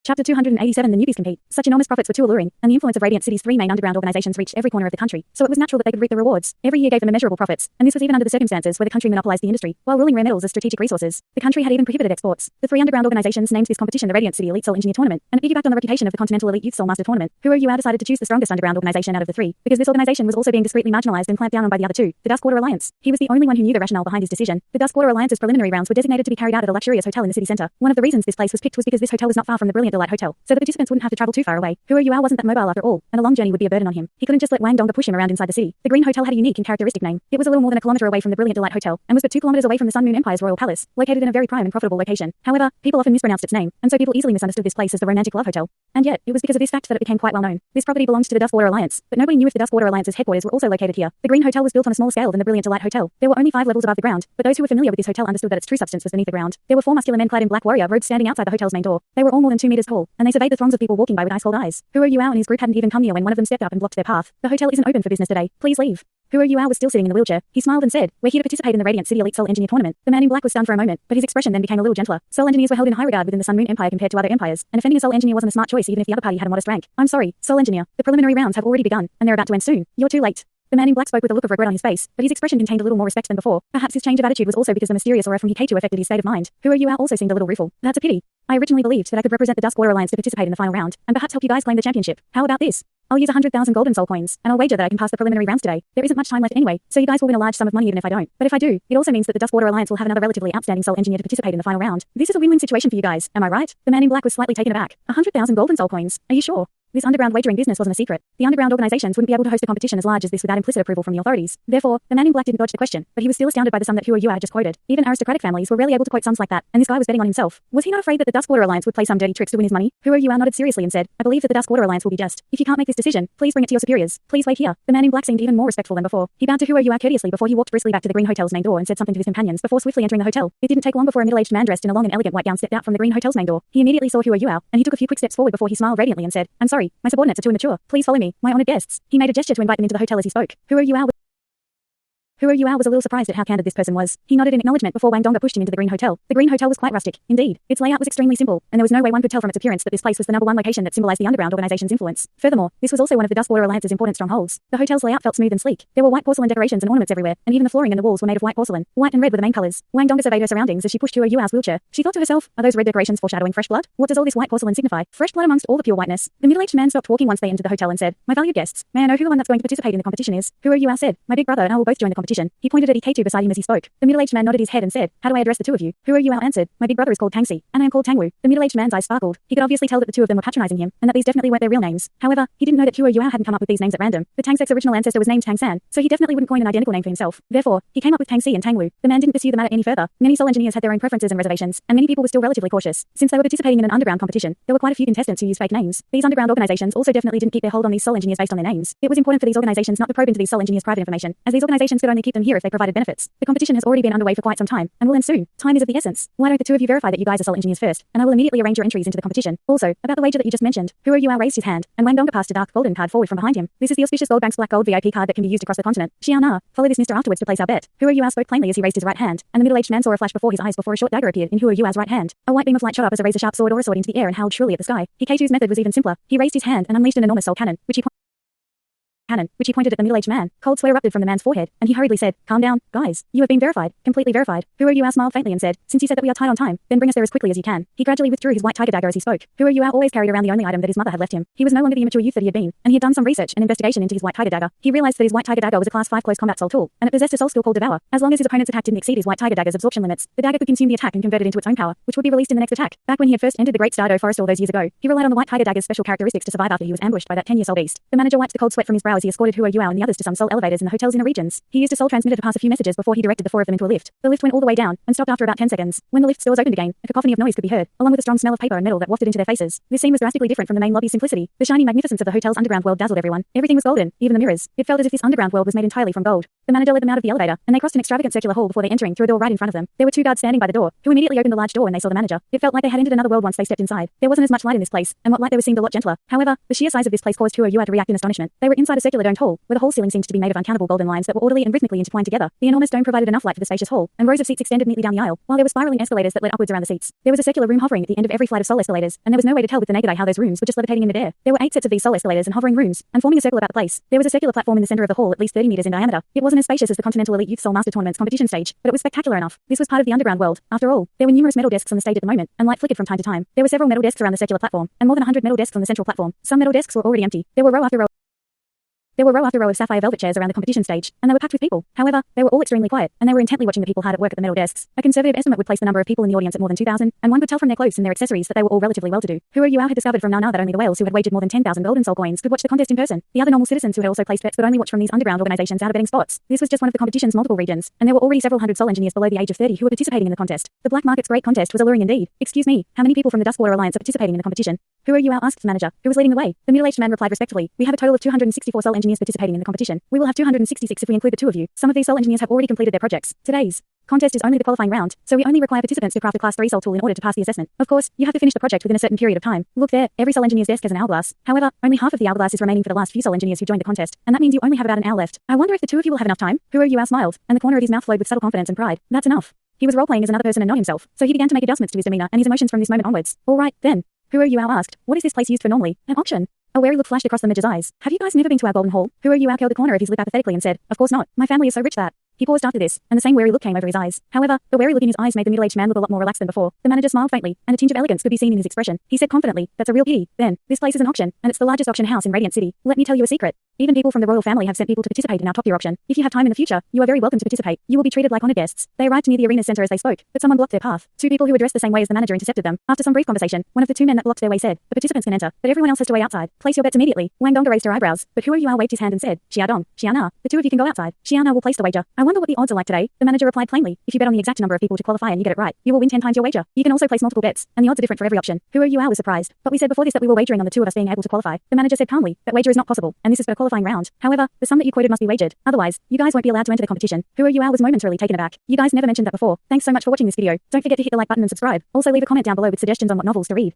Chapter 287 The Newbies compete. Such enormous profits were too alluring, and the influence of Radiant City's three main underground organizations reached every corner of the country, so it was natural that they could reap the rewards. Every year gave them immeasurable profits, and this was even under the circumstances where the country monopolized the industry, while ruling rare metals as strategic resources. The country had even prohibited exports. The three underground organizations named this competition the Radiant City Elite Soul Engineer Tournament, and it piggybacked on the reputation of the Continental Elite Youth Soul Master Tournament. Yu decided to choose the strongest underground organization out of the three, because this organization was also being discreetly marginalized and clamped down on by the other two, the Duskwater Alliance. He was the only one who knew the rationale behind his decision. The Duskwater Alliance's preliminary rounds were designated to be carried out at a luxurious hotel in the city center. One of the reasons this place was picked was because this hotel was not far from the Brilliant Delight Hotel, so the participants wouldn't have to travel too far away. Yu wasn't that mobile after all, and a long journey would be a burden on him. He couldn't just let Wang Dongga push him around inside the city. The Green Hotel had a unique and characteristic name. It was a little more than a kilometer away from the Brilliant Delight Hotel, and was but 2 kilometers away from the Sun Moon Empire's royal palace, located in a very prime and profitable location. However, people often mispronounced its name, and so people easily misunderstood this place as the Romantic Love Hotel. And yet, it was because of this fact that it became quite well known. This property belonged to the Duskwater Alliance, but nobody knew if the Duskwater Alliance's headquarters were also located here. The Green Hotel was built on a smaller scale than the Brilliant Delight Hotel. There were only 5 levels above the ground, but those who were familiar with this hotel understood that its true substance was beneath the ground. There were 4 muscular men clad in black warrior robes standing outside the hotel's main door. They were all more than 2 meters tall, and they surveyed the throngs of people walking by with ice-cold eyes. Yu and his group hadn't even come near when one of them stepped up and blocked their path. The hotel isn't open for business today. Please leave. Yu was still sitting in the wheelchair. He smiled and said, "We're here to participate in the Radiant City Elite Soul Engineer Tournament." The man in black was stunned for a moment, but his expression then became a little gentler. Soul engineers were held in high regard within the Sun Moon Empire compared to other empires, and offending a soul engineer wasn't a smart choice even if the other party had a modest rank. "I'm sorry, soul engineer. The preliminary rounds have already begun, and they're about to end soon. You're too late." The man in black spoke with a look of regret on his face, but his expression contained a little more respect than before. Perhaps his change of attitude was also because the mysterious aura from Hikaitu affected his state of mind. Yu also seemed a little rueful. "That's a pity. I originally believed that I could represent the Duskwater Alliance to participate in the final round, and perhaps help you guys claim the championship. How about this? I'll use 100,000 golden soul coins, and I'll wager that I can pass the preliminary rounds today. There isn't much time left anyway, so you guys will win a large sum of money even if I don't. But if I do, it also means that the Duskwater Alliance will have another relatively outstanding soul engineer to participate in the final round. This is a win-win situation for you guys, am I right?" The man in black was slightly taken aback. 100,000 golden soul coins? Are you sure? This underground wagering business wasn't a secret. The underground organizations wouldn't be able to host a competition as large as this without implicit approval from the authorities. Therefore, the man in black didn't dodge the question, but he was still astounded by the sum that Yu had just quoted. Even aristocratic families were rarely able to quote sums like that, and this guy was betting on himself. Was he not afraid that the Duskwater Alliance would play some dirty tricks to win his money? Yu nodded seriously and said, "I believe that the Duskwater Alliance will be just. If you can't make this decision, please bring it to your superiors. Please wait here." The man in black seemed even more respectful than before. He bowed to Yu courteously before he walked briskly back to the Green Hotel's main door and said something to his companions before swiftly entering the hotel. It didn't take long before a middle-aged man dressed in a long and elegant white gown stepped out from the Green Hotel's main door. He immediately saw Yu, and he took a few quick steps forward before he smiled radiantly and said, "I'm sorry, my subordinates are too immature. Please follow me, my honored guests." He made a gesture to invite them into the hotel as he spoke. Yu was a little surprised at how candid this person was. He nodded in acknowledgement before Wang Dongga pushed him into the Green Hotel. The Green Hotel was quite rustic, indeed. Its layout was extremely simple, and there was no way one could tell from its appearance that this place was the #1 location that symbolized the underground organization's influence. Furthermore, this was also one of the Duskwater Alliance's important strongholds. The hotel's layout felt smooth and sleek. There were white porcelain decorations and ornaments everywhere, and even the flooring and the walls were made of white porcelain. White and red were the main colors. Wang Dongga surveyed her surroundings as she pushed Yu's wheelchair. She thought to herself, "Are those red decorations foreshadowing fresh blood? What does all this white porcelain signify? Fresh blood amongst all the pure whiteness?" The middle-aged man stopped walking once they entered the hotel and said, "My valued guests, may I know who the one that's going to participate in the competition is?" Yu said, "My big brother and I will both join the competition." He pointed at Hikaitu beside him as he spoke. The middle-aged man nodded his head and said, "How do I address the two of you?" Yu answered, "My big brother is called Tangxi, and I am called Tangwu." The middle-aged man's eyes sparkled. He could obviously tell that the two of them were patronizing him, and that these definitely weren't their real names. However, he didn't know that Yu hadn't come up with these names at random. The Tang Sect's original ancestor was named Tang San, so he definitely wouldn't coin an identical name for himself. Therefore, he came up with Tangxi and Tangwu. The man didn't pursue the matter any further. Many soul engineers had their own preferences and reservations, and many people were still relatively cautious. Since they were participating in an underground competition, there were quite a few contestants who used fake names. These underground organizations also definitely didn't keep their hold on these soul engineers based on their names. It was important for these organizations not to probe into these soul engineers' private information, as these organizations could only keep them here if they provided benefits. The competition has already been underway for quite some time, and will end soon. Time is of the essence. Why don't the two of you verify that you guys are soul engineers first, and I will immediately arrange your entries into the competition. Also, about the wager that you just mentioned, Yu raised his hand, and Wang Dongga passed a dark golden card forward from behind him. "This is the auspicious Gold Bank's Black Gold VIP card that can be used across the continent. Xiao, follow this mister afterwards to place our bet." Yu spoke plainly as he raised his right hand, and the middle-aged man saw a flash before his eyes before a short dagger appeared in Yu's right hand. A white beam of light shot up as a razor-sharp sword or a sword into the air and howled shrilly at the sky. Hikaitu's method was even simpler. He raised his hand and unleashed an enormous soul cannon, which he pointed at the middle-aged man. Cold sweat erupted from the man's forehead, and he hurriedly said, "Calm down, guys. You have been verified. Completely verified." Yu smiled faintly and said, "Since you said that we are tight on time, then bring us there as quickly as you can." He gradually withdrew his white tiger dagger as he spoke. Yu always carried around the only item that his mother had left him. He was no longer the immature youth that he had been, and he had done some research and investigation into his white tiger dagger. He realized that his white tiger dagger was a class 5 close combat soul tool, and it possessed a soul skill called Devour. As long as his opponent's attack didn't exceed his white tiger dagger's absorption limits, the dagger could consume the attack and convert it into its own power, which would be released in the next attack. Back when he had first entered the Great Stardow Forest all those years ago, he relied on the white tiger dagger's special characteristics to survive after he was ambushed by that 10-year-old beast. The manager wiped the cold sweat from his brow as he escorted Yu and the others to some soul elevators in the hotel's inner regions. He used a soul transmitter to pass a few messages before he directed the 4 of them into a lift. The lift went all the way down, and stopped after about 10 seconds. When the lift's doors opened again, a cacophony of noise could be heard, along with a strong smell of paper and metal that wafted into their faces. This scene was drastically different from the main lobby's simplicity. The shiny magnificence of the hotel's underground world dazzled everyone. Everything was golden, even the mirrors. It felt as if this underground world was made entirely from gold. The manager led them out of the elevator, and they crossed an extravagant circular hall before they entering through a door right in front of them. There were 2 guards standing by the door, who immediately opened the large door when they saw the manager. It felt like they had entered another world once they stepped inside. There wasn't as much light in this place, and what light there was seemed a lot gentler. However, the sheer size of this place caused Yu to react in astonishment. They were inside a circular circular domed hall, where the whole ceiling seemed to be made of uncountable golden lines that were orderly and rhythmically intertwined together. The enormous dome provided enough light for the spacious hall, and rows of seats extended neatly down the aisle, while there were spiraling escalators that led upwards around the seats. There was a circular room hovering at the end of every flight of sol escalators, and there was no way to tell with the naked eye how those rooms were just levitating in midair. There were 8 sets of these sol escalators and hovering rooms, and forming a circle about the place. There was a circular platform in the center of the hall at least 30 meters in diameter. It wasn't as spacious as the Continental Elite Youth Soul Master Tournament's competition stage, but it was spectacular enough. This was part of the underground world, after all. There were numerous metal desks on the stage at the moment, and light flickered from time to time. There were several metal desks around the circular platform, and more than 100 metal desks on the central platform. Some metal desks were already empty. There were row after row of sapphire velvet chairs around the competition stage, and they were packed with people. However, they were all extremely quiet, and they were intently watching the people hard at work at the metal desks. A conservative estimate would place the number of people in the audience at more than 2,000, and one could tell from their clothes and their accessories that they were all relatively well-to-do. Who you had discovered from Nana that only the whales who had wagered more than 10,000 golden soul coins could watch the contest in person. The other normal citizens who had also placed bets could only watch from these underground organizations out of betting spots. This was just one of the competition's multiple regions, and there were already several hundred soul engineers below the age of 30 who were participating in the contest. The Black Market's great contest was alluring indeed. Excuse me, how many people from the Duskwater Alliance are participating in the competition? Who asked the manager, who was leading the way. The middle-aged man replied respectfully, we have a total of 264 soul engineers participating in the competition. We will have 266 if we include the 2 of you. Some of these soul engineers have already completed their projects. Today's contest is only the qualifying round, so we only require participants to craft a class 3 soul tool in order to pass the assessment. Of course, you have to finish the project within a certain period of time. Look there, every soul engineer's desk has an hourglass. However, only half of the hourglass is remaining for the last few soul engineers who joined the contest, and that means you only have about an hour left. I wonder if the 2 of you will have enough time. Who smiled, and the corner of his mouth flowed with subtle confidence and pride. That's enough. He was role-playing as another person and not himself, so he began to make adjustments to his demeanor and his emotions from this moment onwards. All right, then. Who asked, what is this place used for normally? An auction. A wary look flashed across the manager's eyes. Have you guys never been to our golden hall? Who curled the corner of his lip apathetically and said, of course not. My family is so rich that. He paused after this, and the same wary look came over his eyes. However, the wary look in his eyes made the middle-aged man look a lot more relaxed than before. The manager smiled faintly, and a tinge of elegance could be seen in his expression. He said confidently, that's a real pity. Then, this place is an auction, and it's the largest auction house in Radiant City. Let me tell you a secret. Even people from the royal family have sent people to participate in our top-tier auction. If you have time in the future, you are very welcome to participate. You will be treated like honored guests. They arrived near the arena's center as they spoke, but someone blocked their path. 2 people who were dressed the same way as the manager intercepted them. After some brief conversation, one of the 2 men that blocked their way said, the participants can enter, but everyone else has to wait outside. Place your bets immediately. Wang Donga raised her eyebrows, but Who waved his hand and said, Xiaodong, Xiana, the 2 of you can go outside. Xiana will place the wager. I wonder what the odds are like today. The manager replied plainly, if you bet on the exact number of people to qualify and you get it right, you will win 10 times your wager. You can also place multiple bets, and the odds are different for every option. Who was surprised, but we said before this that we were wagering on the 2 of us being able to qualify. The manager said calmly, that wager is not possible, and this is for a qualifying round. However, the sum that you quoted must be wagered. Otherwise, you guys won't be allowed to enter the competition. Who was momentarily taken aback. You guys never mentioned that before. Thanks so much for watching this video. Don't forget to hit the like button and subscribe. Also leave a comment down below with suggestions on what novels to read.